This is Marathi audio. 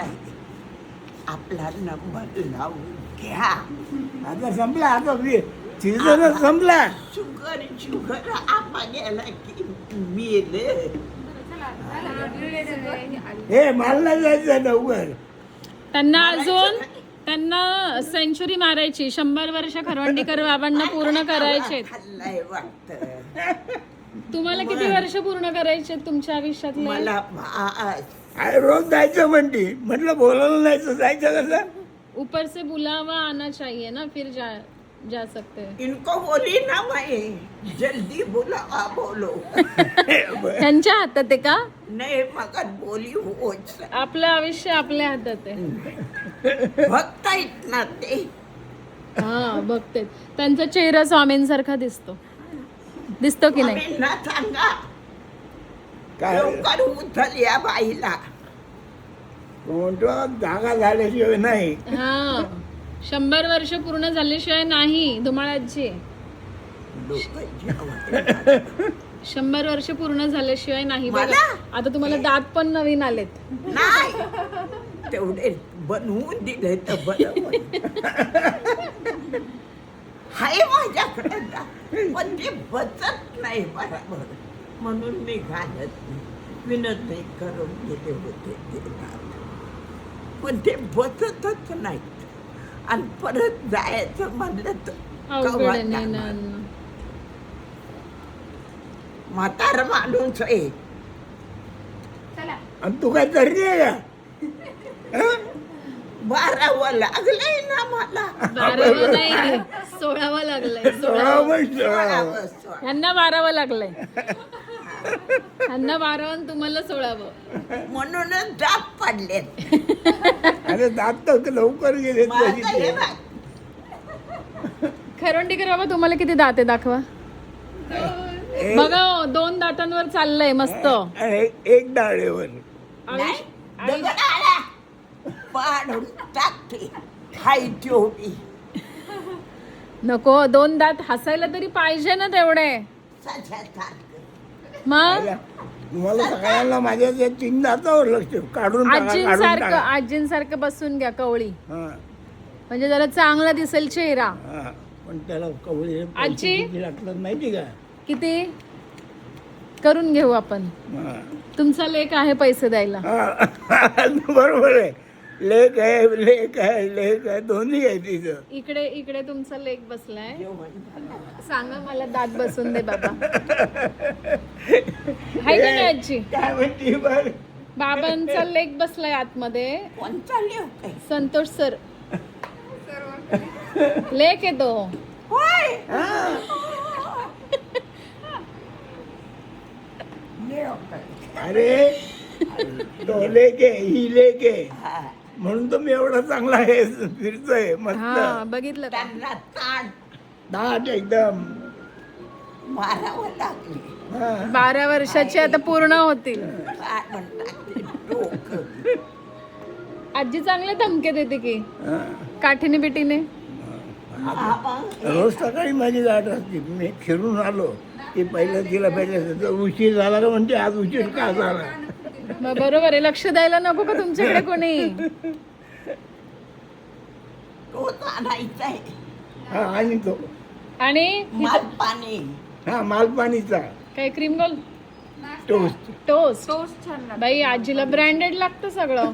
झालाय. आपला नंबर लावून घ्या. आता संपला, आता सीझनच संपला. शुगर शुगर आपा गेला की मेले. हे मला नाही जायचं लवकर. त्यांना सेंचुरी मारायची. 100 वर्ष खरवंडीकर बाबांना पूर्ण करायचे. खाल्लाय वाटत. तुम्हाला किती वर्ष पूर्ण करायचे तुमच्या आयुष्यातले? मला रोज जायचं म्हणते. म्हटलं बोलायला नाही तर जायचं कसं. ऊपर से बुलावा आना चाहिए ना, फिर जा सकते हैं. इनको बोली ना मैं जल्दी बुलावा बोलो. त्यांच्या हातात आहे का? नाही मग बोली होच. आपलं आयुष्य आपल्या हातात आहे. बघतायत ना ते. हा बघते. त्यांचा चेहरा स्वामींसारखा दिसतो की नाही? स्वामींना सांगा काय लवकर उचल या बाईला. म्हणतो जागा झाल्याशिवाय नाही. हा 100 वर्ष पूर्ण झाल्याशिवाय नाही. धुमाळाची लोक जेवायला. 100 वर्ष पूर्ण झाल्याशिवाय नाही. बघा मला? आता तुम्हाला दात पण नवीन आलेत. नाही तेवढे बनवून दिले तर बरं होईल. हाय माझ्याकडे ना, पण ते बसत नाही बरोबर म्हणून मी घालत नाही. विनंती करून गेले होते ते दात. पण ते बसतच नाहीत. आणि परत जायचं म्हणलं तर अवघड कवा आहे जाणार? नेणं. म्हातार माणूस आहे. आणि तू काय तरी आहे का? हं? 12वं लागलंय ना मला. 12वं नाही 16वं लागलंय. 16 वर्ष. 16वं, 16. यांना 12वं लागलंय. यांना 12वं आणि तुम्हाला 16वं. म्हणूनच दात पडलेत. अरे दात तर लवकर गेले माझं हे बघ. खरवंडीकर बाबा तुम्हाला किती दात आहे दाखवा. बघा 2 दातांवर चाललंय मस्त. एक डाळेवर. नाही, दगड आला. पाडून टाकते. हाय तेवढी. नको 2 दात हसायला तरी पाहिजे ना तेवढे. सध्यासारखं. मग तुम्हाला सगळ्यांना माझ्या त्या 3 दातावर लक्ष काढून टाका, काढून आजींसारखं टाका. आजींसारखं बसून घ्या कवळी. हा, म्हणजे जरा चांगला दिसेल चेहरा. हा. पण त्याला कवळी आजी? किती लागतात माहिती का? किती करून घेऊ आपण. हा. तुमचा लेख आहे पैसे द्यायला. हा. बरोबर आहे. लेख आहे दोन्ही आहे तिथं. इकडे तुमचा लेख बसलाय. जेवण झालं. सांगा मला दात बसून दे बाबा. हाय का नाही आजी? काय म्हणते बघ. बाबांचा लेख बसलाय आतमध्ये. कोणचा लेव काय? संतोष सर लेख आहे तो. होय. हा. लेव काय? अरे तो लेख आहे, ही लेख आहे. हा. म्हणून तो मी एवढा चांगला आहे फिरतोय हा मस्त. बघितलं का? त्यांना ताण दाट एकदम. मारावं लागले. हा. 12 वर्षाचे आता पूर्ण होतील. काय म्हणतात डोकं. आजी चांगले धमके देते की हा. काठीने बिटीने. रोज सकाळी माझी गाठ असते. मी फिरून आलो की पहिलं तिला भेटायचं. उशीर झाला का म्हणते आज उशीर का झाला. मग बरोबर आहे. लक्ष द्यायला नको का तुमच्याकडे कोणी? तोच आणायचा आहे. हा आणि तो आणि माल पाणी. हा मालपाणीचा काय क्रीम रोल टोस्ट. टोस्ट बाई आजीला ब्रँडेड लागतं सगळं.